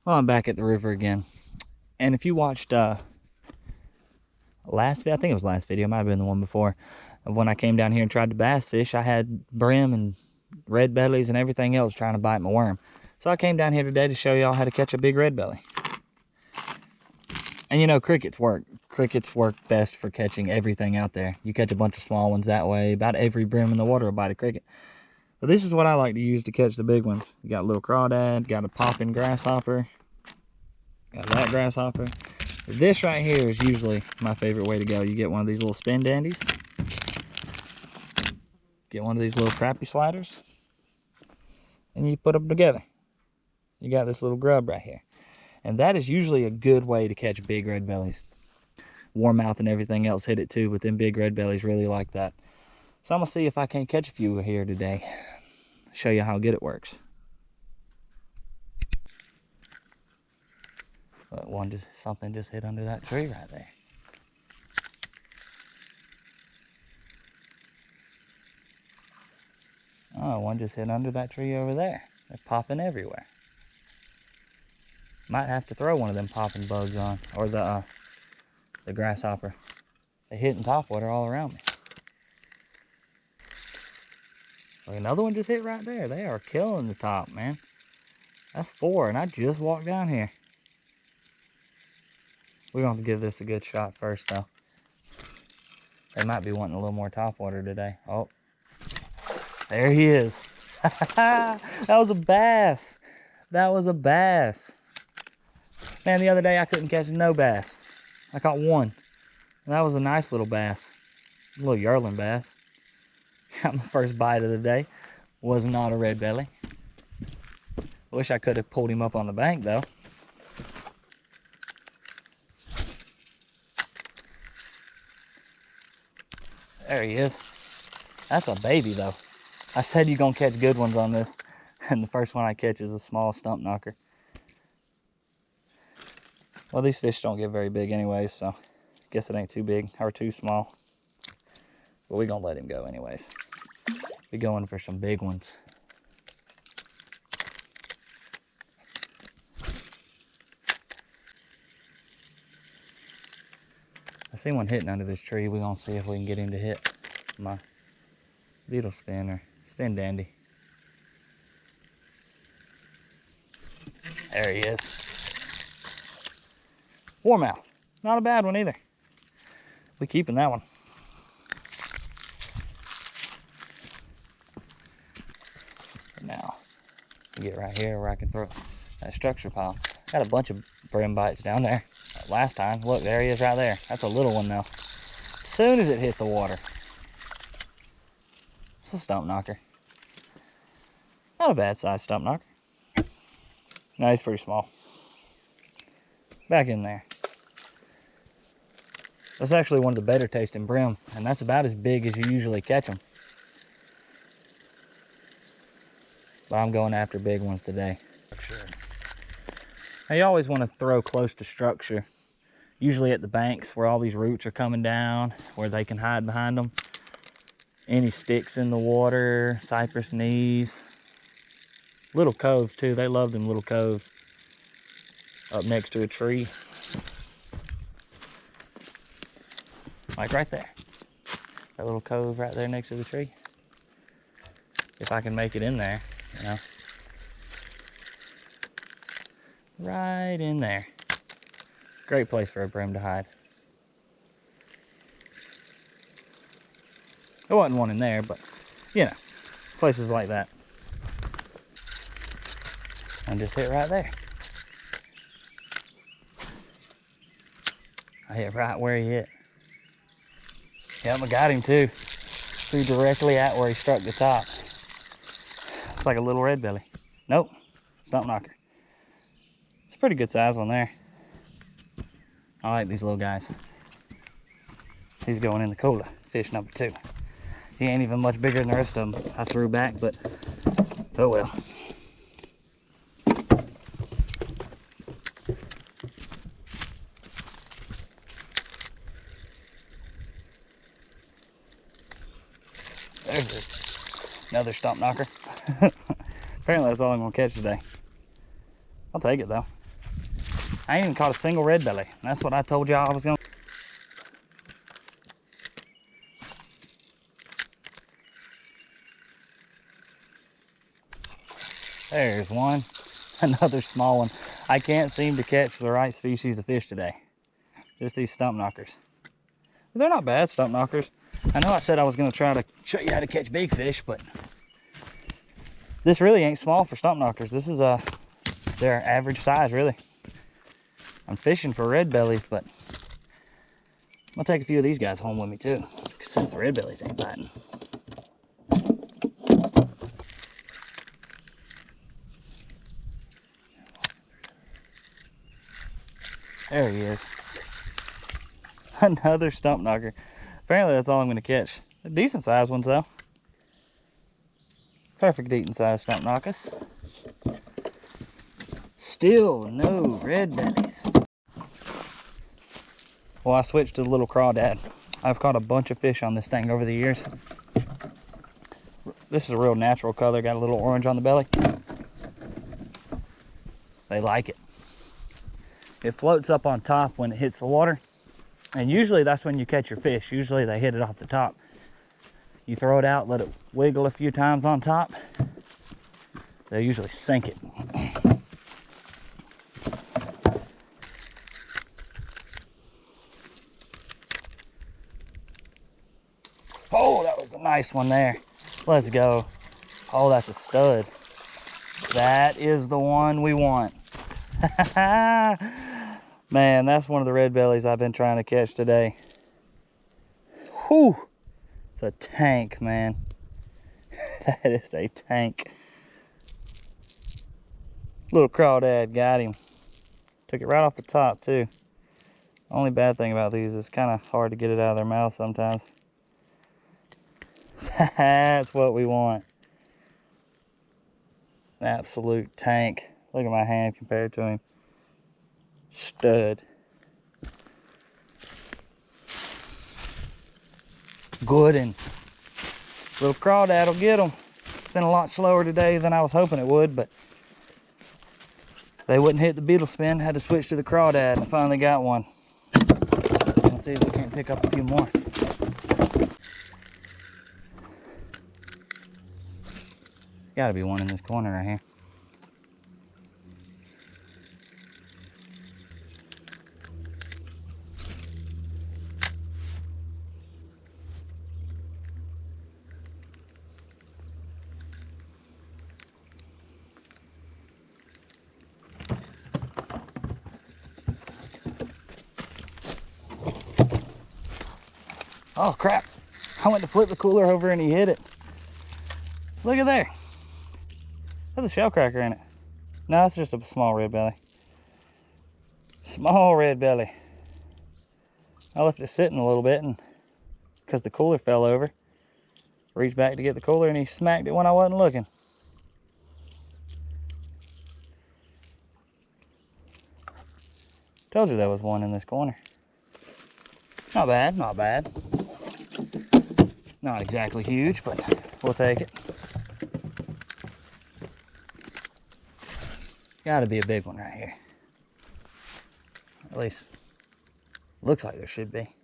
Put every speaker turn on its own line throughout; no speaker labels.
Well, I'm back at the river again. And if you watched last video, I think it was last video, it might have been the one before, of when I came down here and tried to bass fish, I had brim and red bellies and everything else trying to bite my worm. So I came down here today to show y'all how to catch a big red belly. And you know, crickets work. Crickets work best for catching everything out there. You catch a bunch of small ones that way, about every brim in the water will bite a cricket. But this is what I like to use to catch the big ones. You got a little crawdad, got a popping grasshopper, got that grasshopper. This right here is usually my favorite way to go. You get one of these little spin dandies, get one of these little crappie sliders, and you put them together. You got this little grub right here. And that is usually a good way to catch big red bellies. Warmouth and everything else hit it too, but them big red bellies really like that. So I'm gonna see if I can't catch a few here today. Show you how good it works. But something just hit under that tree right there. Oh, one just hit under that tree over there. They're popping everywhere. Might have to throw one of them popping bugs on, or the grasshopper. They're hitting topwater all around me. Look, another one just hit right there. They are killing the top, man. That's 4, and I just walked down here. We're going to give this a good shot first, though. They might be wanting a little more topwater today. Oh, there he is. That was a bass. That was a bass. Man, the other day I couldn't catch no bass. I caught one. And that was a nice little bass. A little yearling bass. Got my first bite of the day. Was not a red belly. Wish I could have pulled him up on the bank, though. There he is. That's a baby, though. I said you're going to catch good ones on this. And the first one I catch is a small stump knocker. Well, these fish don't get very big anyways, so I guess it ain't too big or too small. But we're going to let him go anyways. We're going for some big ones. I see one hitting under this tree. We're going to see if we can get him to hit my beetle spin or spin dandy. There he is. Warmouth. Not a bad one either. We're keeping that one. Now, we get right here where I can throw that structure pile. Got a bunch of brim bites down there. Last time, look, there he is right there. That's a little one though. As soon as it hit the water. It's a stump knocker. Not a bad size stump knocker. No, he's pretty small. Back in there. That's actually one of the better tasting brim, and that's about as big as you usually catch them. But I'm going after big ones today. Sure. Now you always want to throw close to structure. Usually at the banks where all these roots are coming down, where they can hide behind them. Any sticks in the water, cypress knees. Little coves too, they love them little coves. Up next to a tree. Like right there. That little cove right there next to the tree. If I can make it in there, you know. Right in there. Great place for a brim to hide. There wasn't one in there, but you know, places like that. And just hit right there. I hit right where he hit. Yep, I got him too. Threw directly at where he struck the top. It's like a little red belly. Nope, stump knocker. It's a pretty good size one there. I like these little guys. He's going in the cooler, fish number 2. He ain't even much bigger than the rest of them I threw back, but oh well. There's another stump knocker. Apparently that's all I'm gonna catch today. I'll take it though. I ain't even caught a single red belly. That's what I told y'all I was gonna. There's one. Another small one. I can't seem to catch the right species of fish today. Just these stump knockers. They're not bad stump knockers. I know I said I was gonna try to show you how to catch big fish, but this really ain't small for stump knockers. This is their average size, really. I'm fishing for red bellies, but I'm gonna take a few of these guys home with me too, since the red bellies ain't biting. There he is. Another stump knocker. Apparently that's all I'm gonna catch. They're decent sized ones though. Perfect eating size stump knockers. Still no red bellies. Well, I switched to the little crawdad. I've caught a bunch of fish on this thing over the years. This is a real natural color, got a little orange on the belly. They like it. It floats up on top when it hits the water. And usually that's when you catch your fish. Usually they hit it off the top. You throw it out, let it wiggle a few times on top. They usually sink it. Oh, that was a nice one there. Let's go. Oh, that's a stud. That is the one we want. Man, that's one of the red bellies I've been trying to catch today. Whew. It's a tank, man. That is a tank. Little crawdad got him. Took it right off the top, too. Only bad thing about these is it's kind of hard to get it out of their mouth sometimes. That's what we want. An absolute tank. Look at my hand compared to him. Stud. Good and little crawdad will get them. It's been a lot slower today than I was hoping it would, but they wouldn't hit the beetle spin. Had to switch to the crawdad and finally got one. Let's see if we can't pick up a few more. Gotta be one in this corner right here. Oh crap, I went to flip the cooler over and he hit it. Look at there. There's a shell cracker in it. No, it's just a small red belly. Small red belly. I left it sitting a little bit and because the cooler fell over. Reached back to get the cooler and he smacked it when I wasn't looking. Told you there was one in this corner. Not bad, not bad. Not exactly huge, but we'll take it. Gotta be a big one right here. At least looks like there should be.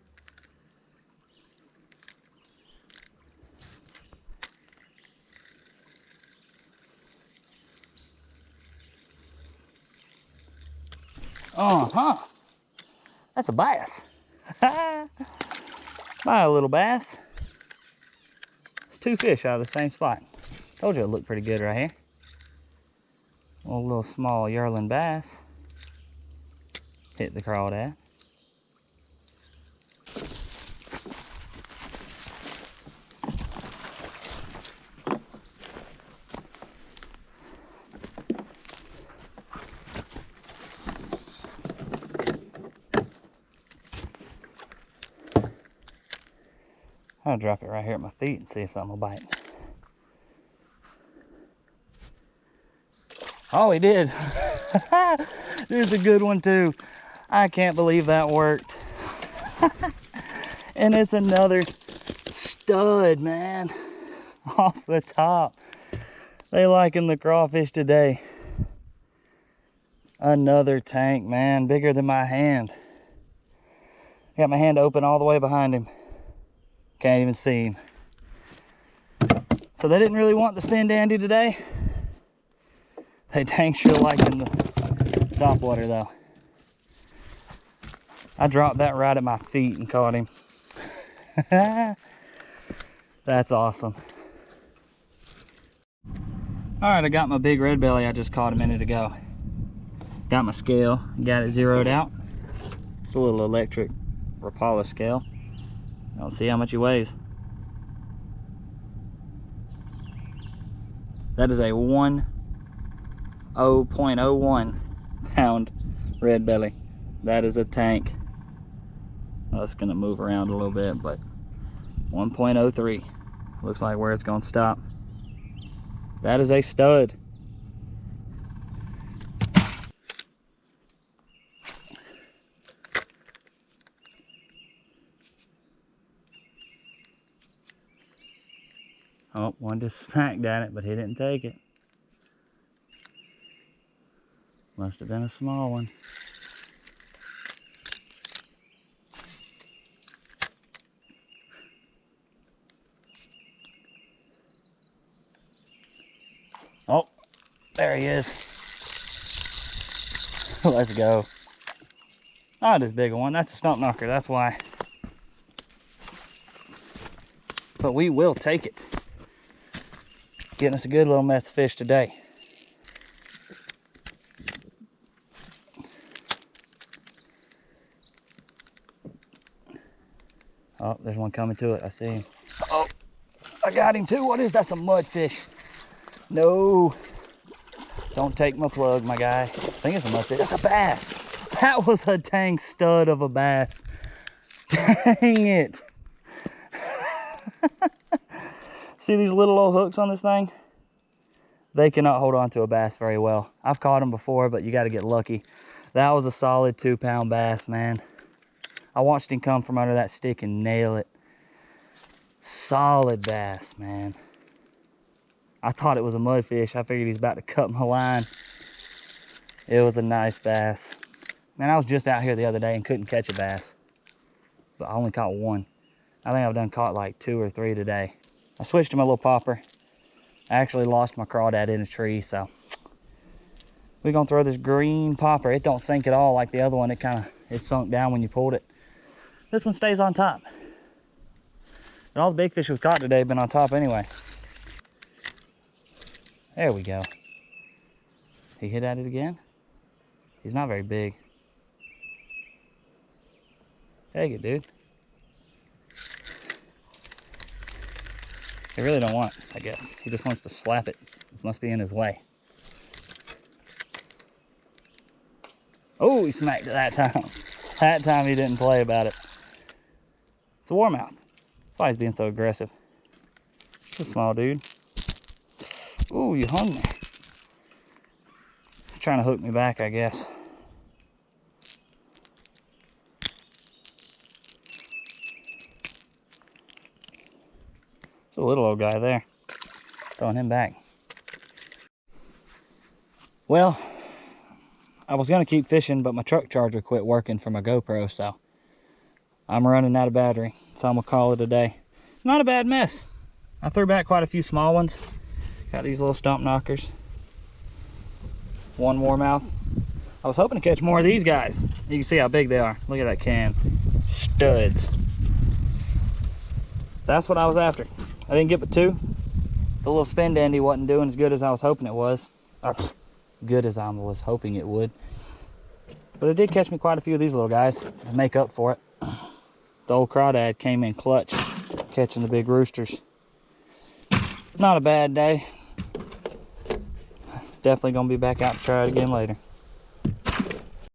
Uh-huh. That's a bass. Buy a little bass. It's two fish out of the same spot. Told you it looked pretty good right here. A little small yearling bass. Hit the crawdad. I'll drop it right here at my feet and see if something will bite. Oh, he did. There's a good one too. I can't believe that worked. And it's another stud, man. Off the top. They liking the crawfish today. Another tank, man, bigger than my hand. Got my hand open all the way behind him. Can't even see him. So they didn't really want the spin dandy today. They dang sure liking the top water though. I dropped that right at my feet and caught him. That's awesome. All right, I got my big red belly I just caught a minute ago. Got my scale, got it zeroed out. It's a little electric Rapala scale. I'll see how much he weighs. That is a 0.01 pound red belly. That is a tank. Well, it's gonna move around a little bit, but 1.03 looks like where it's gonna stop. That is a stud. Oh, one just smacked at it, but he didn't take it. Must have been a small one. Oh, there he is. Let's go. Not as big a one. That's a stump knocker. That's why. But we will take it. Getting us a good little mess of fish today. Oh, there's one coming to it. I see him. Oh, I got him too. What is that? Some mudfish. No. Don't take my plug, my guy. I think it's a mudfish. That's a bass. That was a dang stud of a bass. Dang it. See these little old hooks on this thing? They cannot hold on to a bass very well. I've caught them before, but you got to get lucky. That was a solid 2-pound bass, man. I watched him come from under that stick and nail it. Solid bass, man. I thought it was a mudfish. I figured he's about to cut my line. It was a nice bass. Man, I was just out here the other day and couldn't catch a bass. But I only caught one. I think I've done caught like 2 or 3 today. I switched to my little popper. I actually lost my crawdad in a tree, so we're gonna throw this green popper. It don't sink at all like the other one. It sunk down when you pulled it. This one stays on top. And all the big fish we've caught today have been on top anyway. There we go. He hit at it again. He's not very big. Take it, dude. He really don't want it, I guess. He just wants to slap it. It must be in his way. Oh, he smacked it that time. That time he didn't play about it. It's a warmouth. That's why he's being so aggressive. It's a small dude. Ooh, you hung me. He's trying to hook me back, I guess. It's a little old guy there. Throwing him back. Well, I was going to keep fishing, but my truck charger quit working for my GoPro, so I'm running out of battery. So I'm going to call it a day. Not a bad mess. I threw back quite a few small ones. Got these little stump knockers. One warmouth. I was hoping to catch more of these guys. You can see how big they are. Look at that can. Studs. That's what I was after. I didn't get but 2. The little spin dandy wasn't doing as good as I was hoping it was. Or, good as I was hoping it would. But it did catch me quite a few of these little guys to make up for it. The old crawdad came in clutch, catching the big roosters. Not a bad day. Definitely gonna be back out to try it again later.